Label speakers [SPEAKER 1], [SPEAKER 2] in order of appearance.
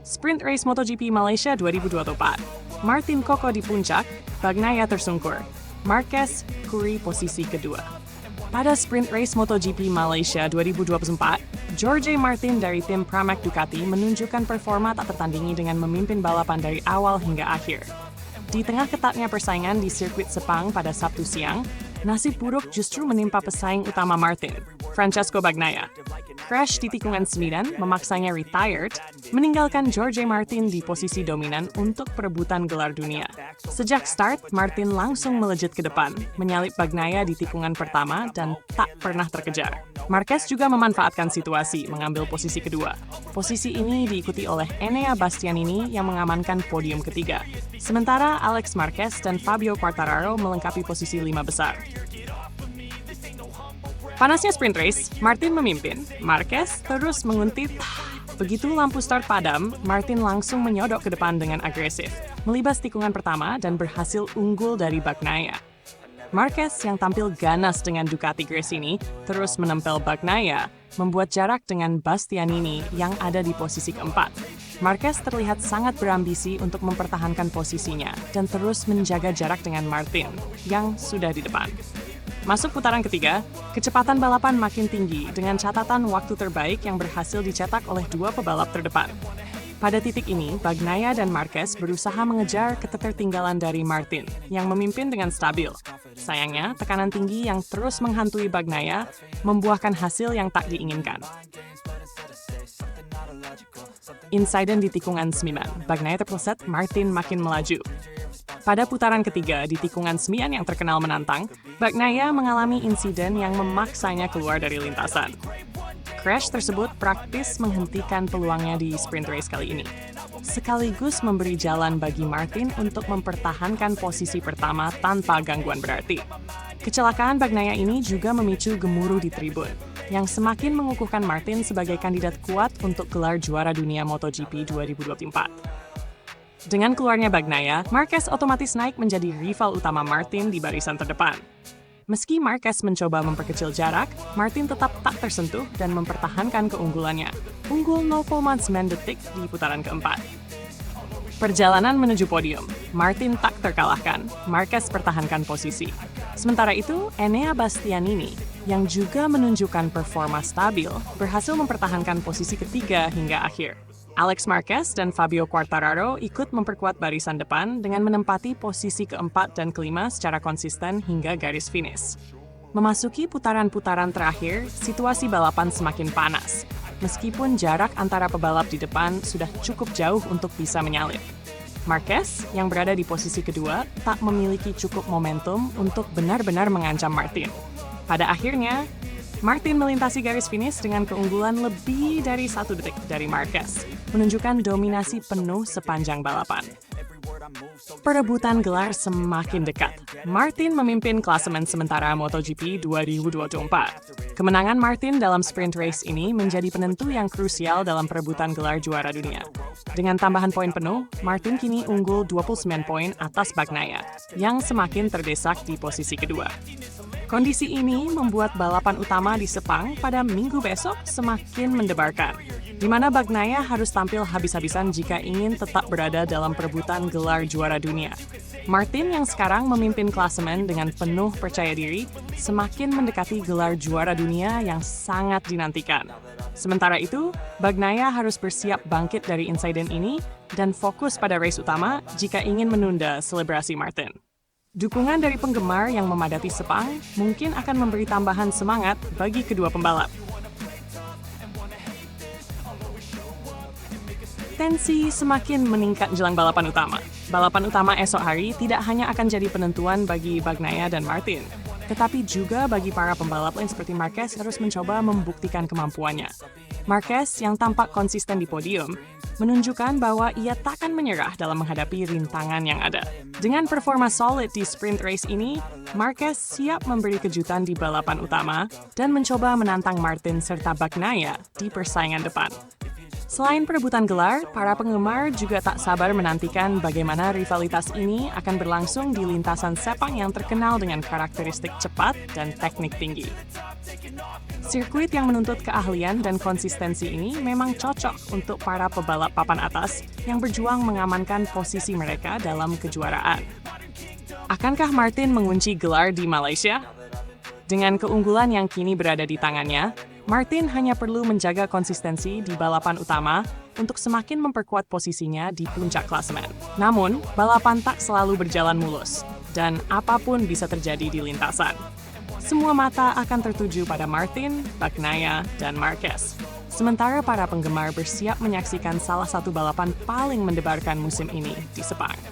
[SPEAKER 1] Sprint Race MotoGP Malaysia 2024. Martin Koko di puncak, Bagnaia tersungkur. Marquez kuri posisi kedua. Pada Sprint Race MotoGP Malaysia 2024, Jorge Martin dari tim Pramac Ducati menunjukkan performa tak tertandingi dengan memimpin balapan dari awal hingga akhir. Di tengah ketatnya persaingan di sirkuit Sepang pada Sabtu siang, nasib buruk justru menimpa pesaing utama Martin, Francesco Bagnaia. Crash di tikungan 9 memaksanya retired, meninggalkan Jorge Martin di posisi dominan untuk perebutan gelar dunia. Sejak start, Martin langsung melejit ke depan, menyalip Bagnaia di tikungan pertama dan tak pernah terkejar. Marquez juga memanfaatkan situasi, mengambil posisi kedua. Posisi ini diikuti oleh Enea Bastianini yang mengamankan podium ketiga. Sementara Alex Marquez dan Fabio Quartararo melengkapi posisi 5 besar. Panasnya sprint race, Martin memimpin. Marquez terus menguntit. Begitu lampu start padam, Martin langsung menyodok ke depan dengan agresif, melibas tikungan pertama dan berhasil unggul dari Bagnaia. Marquez yang tampil ganas dengan Ducati Gresini terus menempel Bagnaia, membuat jarak dengan Bastianini yang ada di posisi keempat. Marquez terlihat sangat berambisi untuk mempertahankan posisinya dan terus menjaga jarak dengan Martin yang sudah di depan. Masuk putaran ketiga, kecepatan balapan makin tinggi dengan catatan waktu terbaik yang berhasil dicetak oleh dua pebalap terdepan. Pada titik ini, Bagnaia dan Marquez berusaha mengejar ketertinggalan dari Martin yang memimpin dengan stabil. Sayangnya, tekanan tinggi yang terus menghantui Bagnaia membuahkan hasil yang tak diinginkan. Insiden di tikungan 9, Bagnaia terpleset, Martin makin melaju. Pada putaran ketiga, di tikungan 9 yang terkenal menantang, Bagnaia mengalami insiden yang memaksanya keluar dari lintasan. Crash tersebut praktis menghentikan peluangnya di sprint race kali ini, sekaligus memberi jalan bagi Martin untuk mempertahankan posisi pertama tanpa gangguan berarti. Kecelakaan Bagnaia ini juga memicu gemuruh di tribun, yang semakin mengukuhkan Martin sebagai kandidat kuat untuk gelar juara dunia MotoGP 2024. Dengan keluarnya Bagnaia, Marquez otomatis naik menjadi rival utama Martin di barisan terdepan. Meski Marquez mencoba memperkecil jarak, Martin tetap tak tersentuh dan mempertahankan keunggulannya. Unggul 0,9 detik di putaran keempat. Perjalanan menuju podium, Martin tak terkalahkan, Marquez pertahankan posisi. Sementara itu, Enea Bastianini, yang juga menunjukkan performa stabil, berhasil mempertahankan posisi ketiga hingga akhir. Alex Marquez dan Fabio Quartararo ikut memperkuat barisan depan dengan menempati posisi keempat dan kelima secara konsisten hingga garis finish. Memasuki putaran-putaran terakhir, situasi balapan semakin panas, meskipun jarak antara pebalap di depan sudah cukup jauh untuk bisa menyalip. Marquez, yang berada di posisi kedua, tak memiliki cukup momentum untuk benar-benar mengancam Martin. Pada akhirnya, Martin melintasi garis finish dengan keunggulan lebih dari 1 detik dari Marquez, menunjukkan dominasi penuh sepanjang balapan. Perebutan gelar semakin dekat. Martin memimpin klasemen sementara MotoGP 2024. Kemenangan Martin dalam sprint race ini menjadi penentu yang krusial dalam perebutan gelar juara dunia. Dengan tambahan poin penuh, Martin kini unggul 29 poin atas Bagnaia, yang semakin terdesak di posisi kedua. Kondisi ini membuat balapan utama di Sepang pada minggu besok semakin mendebarkan, di mana Bagnaia harus tampil habis-habisan jika ingin tetap berada dalam perebutan gelar juara dunia. Martin yang sekarang memimpin klasemen dengan penuh percaya diri, semakin mendekati gelar juara dunia yang sangat dinantikan. Sementara itu, Bagnaia harus bersiap bangkit dari insiden ini dan fokus pada race utama jika ingin menunda selebrasi Martin. Dukungan dari penggemar yang memadati Sepang mungkin akan memberi tambahan semangat bagi kedua pembalap. Tensi semakin meningkat jelang balapan utama. Balapan utama esok hari tidak hanya akan jadi penentuan bagi Bagnaia dan Martin, tetapi juga bagi para pembalap lain seperti Marquez harus mencoba membuktikan kemampuannya. Marquez yang tampak konsisten di podium, menunjukkan bahwa ia takkan menyerah dalam menghadapi rintangan yang ada. Dengan performa solid di sprint race ini, Marquez siap memberi kejutan di balapan utama dan mencoba menantang Martin serta Bagnaia di persaingan depan. Selain perebutan gelar, para penggemar juga tak sabar menantikan bagaimana rivalitas ini akan berlangsung di lintasan Sepang yang terkenal dengan karakteristik cepat dan teknik tinggi. Sirkuit yang menuntut keahlian dan konsistensi ini memang cocok untuk para pebalap papan atas yang berjuang mengamankan posisi mereka dalam kejuaraan. Akankah Martin mengunci gelar di Malaysia? Dengan keunggulan yang kini berada di tangannya, Martin hanya perlu menjaga konsistensi di balapan utama untuk semakin memperkuat posisinya di puncak klasemen. Namun, balapan tak selalu berjalan mulus, dan apapun bisa terjadi di lintasan. Semua mata akan tertuju pada Martin, Bagnaia, dan Marquez. Sementara para penggemar bersiap menyaksikan salah satu balapan paling mendebarkan musim ini di Sepang.